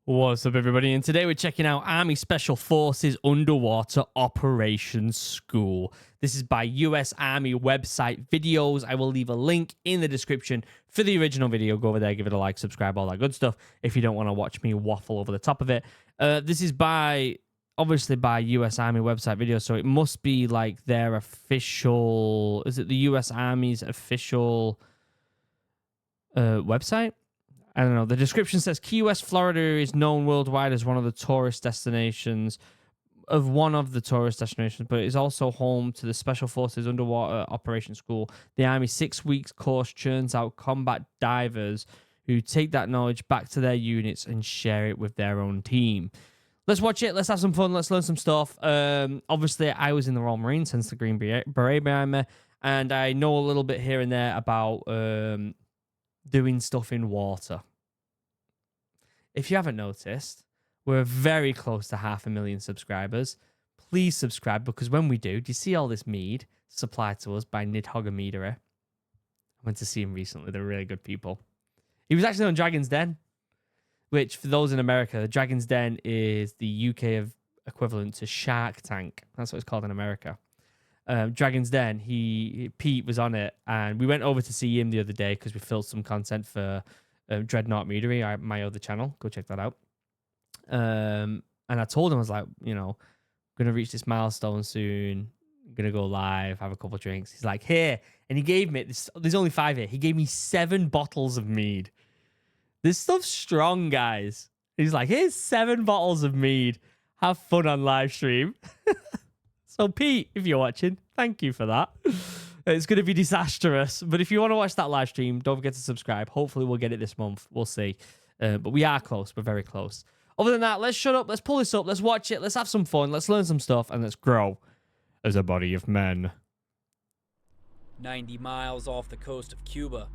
What's up, everybody? And today we're checking out Army Special Forces Underwater Operations School. This is by US Army website videos. I will leave a link in the description for the original video. Go over there, give it a like, subscribe, all that good stuff if you don't want to watch me waffle over the top of it. This is obviously by US Army website videos, so it must be like their official... Is it the US Army's official website? I don't know. The description says Key West, Florida is known worldwide as one of the tourist destinations, but it is also home to the Special Forces Underwater Operations School. The Army's 6 weeks course churns out combat divers who take that knowledge back to their units and share it with their own team. Let's watch it. Let's have some fun. Let's learn some stuff. Obviously, I was in the Royal Marines, hence the Green Beret behind me, and I know a little bit here and there about... doing stuff in water. If you haven't noticed, we're very close to 500,000 subscribers. Please subscribe, because when we do you see all this mead supplied to us by MEADERY? I went to see him recently. They're really good people. He was actually on Dragon's Den, which for those in America, Dragon's Den is the UK equivalent to Shark Tank. That's what it's called in America. Dragon's Den, Pete was on it, and we went over to see him the other day because we filmed some content for DREADNOUGT MEADERY, my other channel. Go check that out. And I told him, I was like, you know, I'm gonna reach this milestone soon. I'm gonna go live, have a couple of drinks. He's like, here, and he gave me this. There's only 5 here. He gave me 7 bottles of mead. This stuff's strong, guys. He's like, here's 7 bottles of mead. Have fun on live stream. So, Pete, if you're watching, thank you for that. It's going to be disastrous. But if you want to watch that live stream, don't forget to subscribe. Hopefully, we'll get it this month. We'll see. But we are close. We're very close. Other than that, let's shut up. Let's pull this up. Let's watch it. Let's have some fun. Let's learn some stuff. And let's grow as a body of men. 90 miles off the coast of Cuba,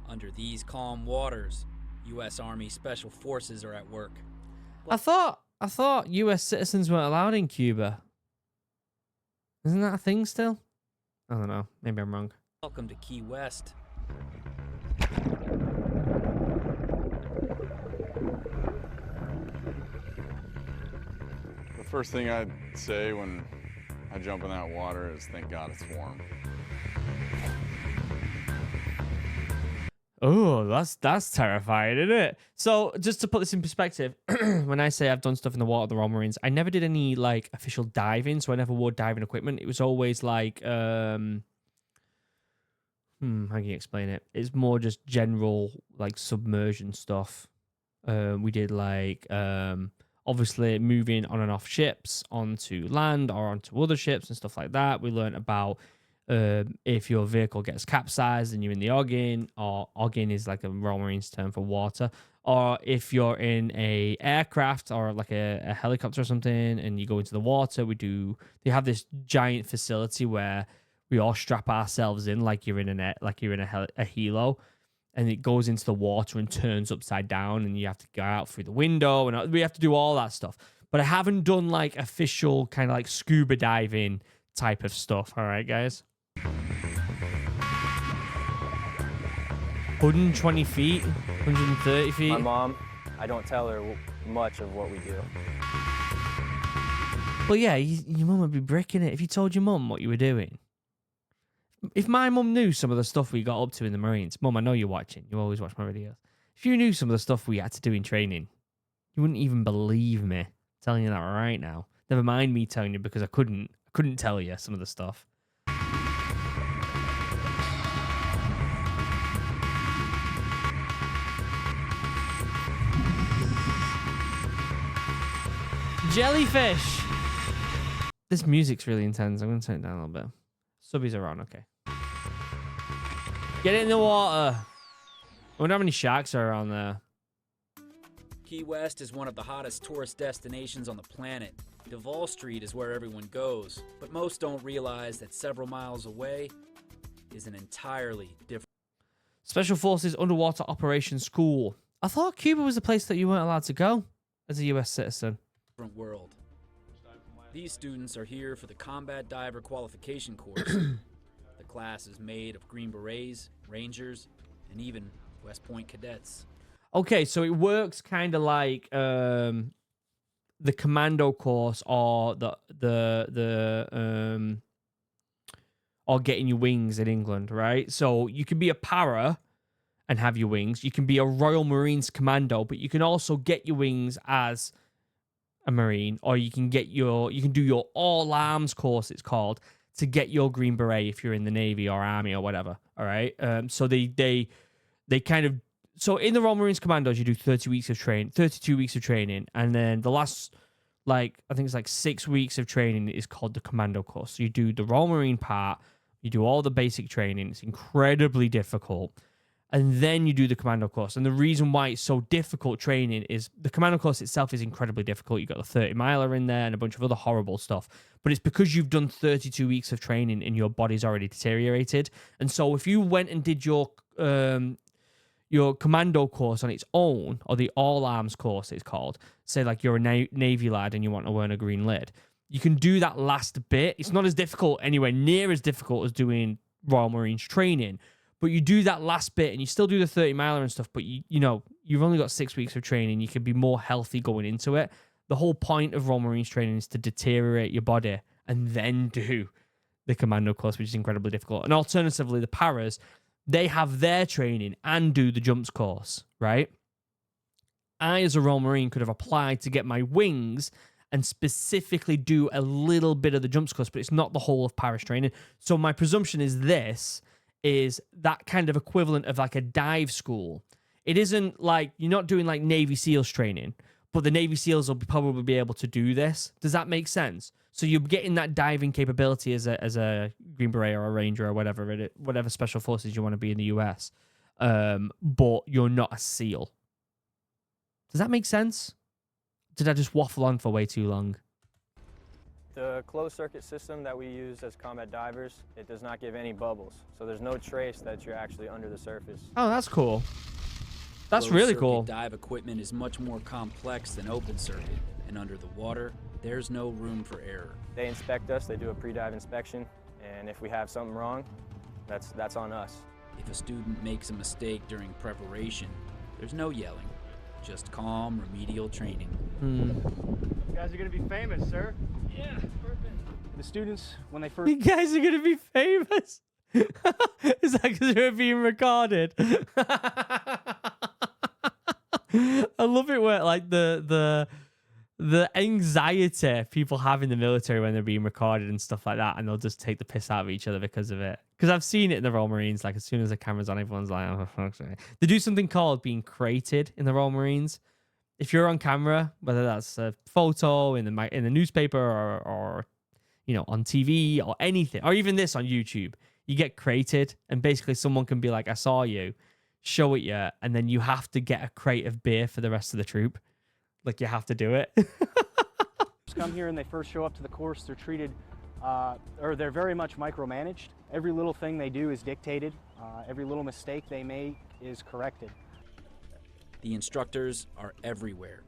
under these calm waters, U.S. Army Special Forces are at work. I thought U.S. citizens weren't allowed in Cuba. Isn't that a thing still? I don't know. Maybe I'm wrong. Welcome to Key West. The first thing I'd say when I jump in that water is thank God it's warm. Oh, that's terrifying, isn't it? So, just to put this in perspective, when I say I've done stuff in the water at the Royal Marines, I never did any, like, official diving, so I never wore diving equipment. It was always, like, how can you explain it? It's more just general, like, submersion stuff. We did, like, obviously moving on and off ships onto land or onto other ships and stuff like that. We learned about... if your vehicle gets capsized and you're in the ogging, or ogging is like a Royal Marines term for water, or if you're in a aircraft or like a helicopter or something and you go into the water, they have this giant facility where we all strap ourselves in like you're in a helo, and it goes into the water and turns upside down, and you have to go out through the window, and we have to do all that stuff. But I haven't done like official kind of like scuba diving type of stuff. All right, guys. 120 feet, 130 feet. My mom, I don't tell her much of what we do. Well, yeah, your mum would be bricking it if you told your mum what you were doing. If my mum knew some of the stuff we got up to in the Marines, Mum, I know you're watching. You always watch my videos. If you knew some of the stuff we had to do in training, you wouldn't even believe me. I'm telling you that right now. Never mind me telling you, because I couldn't tell you some of the stuff. Jellyfish. This music's really intense. I'm going to turn it down a little bit. Subbies are on, okay. Get it in the water. I wonder how many sharks are around there. Key West is one of the hottest tourist destinations on the planet. Duval Street is where everyone goes, but most don't realize that several miles away is an entirely different... Special Forces Underwater Operations School. I thought Cuba was a place that you weren't allowed to go as a US citizen. world. These students are here for the Combat Diver Qualification course. The class is made of Green Berets, Rangers, and even West Point cadets. Okay, so it works kind of like the commando course or or getting your wings in England, right? So you can be a para and have your wings. You can be a Royal Marines commando, but you can also get your wings as a Marine, or you can do your all arms course, it's called, to get your Green Beret if you're in the Navy or Army or whatever. All right. So they kind of, so in the Royal Marines Commandos, you do 32 weeks of training, and then the last, like, I think it's like 6 weeks of training is called the commando course. So you do the Royal Marine part, you do all the basic training. It's incredibly difficult. And then you do the commando course. And the reason why it's so difficult training is the commando course itself is incredibly difficult. You've got the 30 miler in there and a bunch of other horrible stuff. But it's because you've done 32 weeks of training and your body's already deteriorated. And so if you went and did your commando course on its own, or the all arms course it's called, say like you're a Navy lad and you want to wear a green lid, you can do that last bit. It's not as difficult, anywhere near as difficult as doing Royal Marines training. But you do that last bit and you still do the 30 miler and stuff, but you've only got 6 weeks of training. You can be more healthy going into it. The whole point of Royal Marines training is to deteriorate your body and then do the commando course, which is incredibly difficult. And alternatively, the paras, they have their training and do the jumps course, right? I, as a Royal Marine, could have applied to get my wings and specifically do a little bit of the jumps course, but it's not the whole of paras training. So my presumption is that kind of equivalent of like a dive school. It isn't like, you're not doing like Navy SEALs training, but the Navy SEALs will probably be able to do this. Does that make sense? So you're getting that diving capability as a Green Beret or a Ranger or whatever special forces you want to be in the US, but you're not a SEAL. Does that make sense? Did I just waffle on for way too long? The closed circuit system that we use as combat divers, it does not give any bubbles. So there's no trace that you're actually under the surface. Oh, that's cool. That's Closed really circuit cool. Dive equipment is much more complex than open circuit, and under the water, there's no room for error. They inspect us, they do a pre-dive inspection, and if we have something wrong, that's on us. If a student makes a mistake during preparation, there's no yelling, just calm remedial training. You guys are gonna be famous, sir. Yeah, perfect. The students, when they first... You guys are going to be famous. Is that because we're being recorded? I love it where, like, the anxiety people have in the military when they're being recorded and stuff like that, and they'll just take the piss out of each other because of it. Because I've seen it in the Royal Marines, like, as soon as the camera's on, everyone's like, oh, fuck's sake. They do something called being crated in the Royal Marines. If you're on camera, whether that's a photo in the newspaper or on TV or anything, or even this on YouTube, you get crated, and basically someone can be like, I saw you, show it you, and then you have to get a crate of beer for the rest of the troop. Like, you have to do it. come here and they first show up to the course, they're treated, or they're very much micromanaged. Every little thing they do is dictated. Every little mistake they make is corrected. The instructors are everywhere.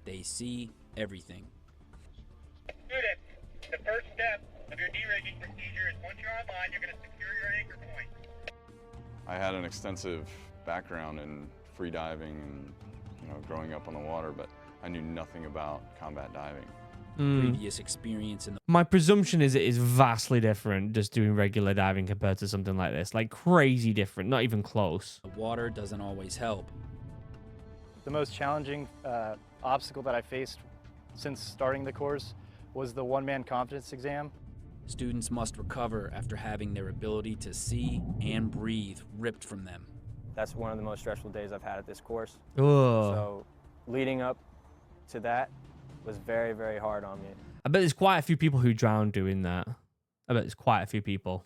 They see everything. Students, the first step of your de-rigging procedure is once you're online, you're going to secure your anchor point. I had an extensive background in free diving and growing up on the water, but I knew nothing about combat diving. Previous experience in the My presumption is it is vastly different just doing regular diving compared to something like this. Like, crazy different, not even close. water doesn't always help. The most challenging obstacle that I faced since starting the course was the one-man competence exam. Students must recover after having their ability to see and breathe ripped from them. That's one of the most stressful days I've had at this course. Ugh. So leading up to that was very, very hard on me. I bet there's quite a few people who drown doing that. I bet there's quite a few people.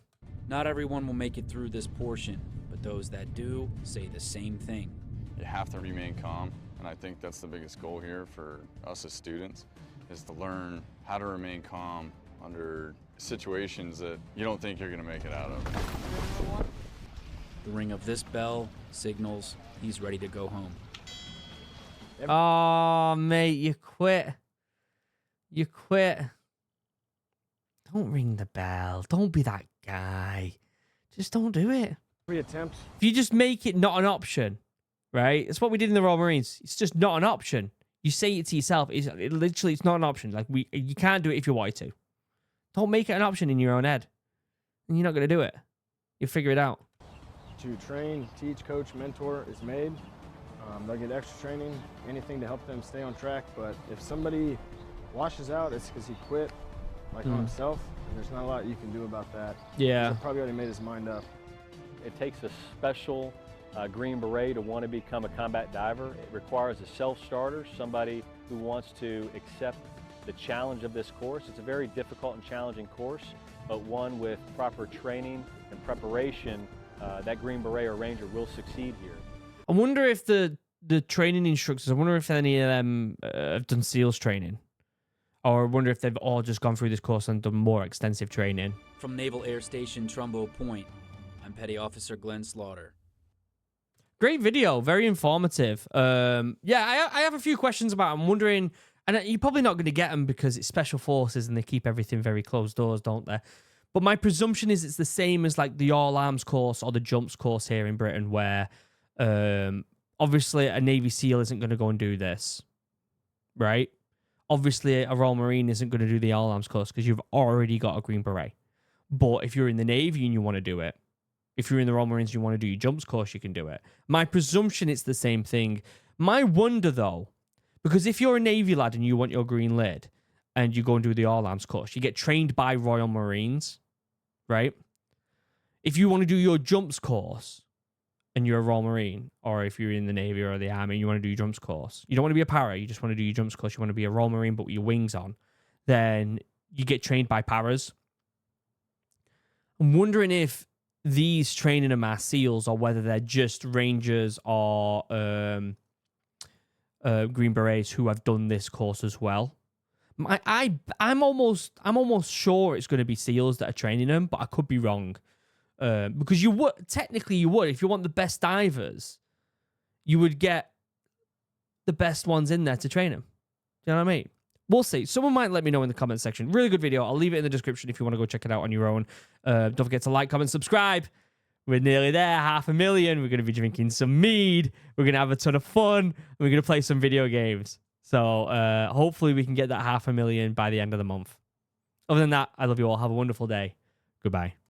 Not everyone will make it through this portion, but those that do say the same thing. You have to remain calm, and I think that's the biggest goal here for us as students, is to learn how to remain calm under situations that you don't think you're going to make it out of. The ring of this bell signals he's ready to go home. Oh, mate, you quit. You quit. Don't ring the bell. Don't be that guy. Just don't do it. Every attempt. If you just make it not an option, right? It's what we did in the Royal Marines. It's just not an option. You say it to yourself. It's not an option. Like you can't do it if you want to. Don't make it an option in your own head. And you're not going to do it. You'll figure it out. To train, teach, coach, mentor is made. They'll get extra training, anything to help them stay on track. But if somebody washes out, it's because he quit, like on himself. And there's not a lot you can do about that. Yeah. He's probably already made his mind up. It takes a special Green Beret to want to become a combat diver. It requires a self-starter, somebody who wants to accept the challenge of this course. It's a very difficult and challenging course, but one with proper training and preparation, that Green Beret or Ranger will succeed here. I wonder if the training instructors, I wonder if any of them have done SEALs training. Or I wonder if they've all just gone through this course and done more extensive training. From Naval Air Station Trumbo Point, I'm Petty Officer Glenn Slaughter. Great video, very informative. Yeah, I have a few questions about it. I'm wondering, and you're probably not going to get them because it's special forces and they keep everything very closed doors, don't they? But my presumption is it's the same as like the All Arms course or the Jumps course here in Britain, where obviously a Navy SEAL isn't going to go and do this, right? Obviously a Royal Marine isn't going to do the All Arms course because you've already got a Green Beret. But if you're in the Navy and you want to do it, if you're in the Royal Marines and you want to do your Jumps course, you can do it. My presumption it's the same thing. My wonder, though, because if you're a Navy lad and you want your green lid and you go and do the All Arms course, you get trained by Royal Marines, right? If you want to do your Jumps course and you're a Royal Marine, or if you're in the Navy or the Army and you want to do your Jumps course, you don't want to be a para, you just want to do your Jumps course, you want to be a Royal Marine but with your wings on, then you get trained by paras. I'm wondering if these training are mass SEALs or whether they're just Rangers or Green Berets who have done this course as well. I'm almost sure it's going to be SEALs that are training them, but I could be wrong. Because you would if you want the best divers, you would get the best ones in there to train them. Do you know what I mean? We'll see. Someone might let me know in the comment section. Really good video. I'll leave it in the description if you want to go check it out on your own. Don't forget to like, comment, subscribe. We're nearly there. 500,000. We're going to be drinking some mead. We're going to have a ton of fun. And we're going to play some video games. So hopefully we can get that 500,000 by the end of the month. Other than that, I love you all. Have a wonderful day. Goodbye.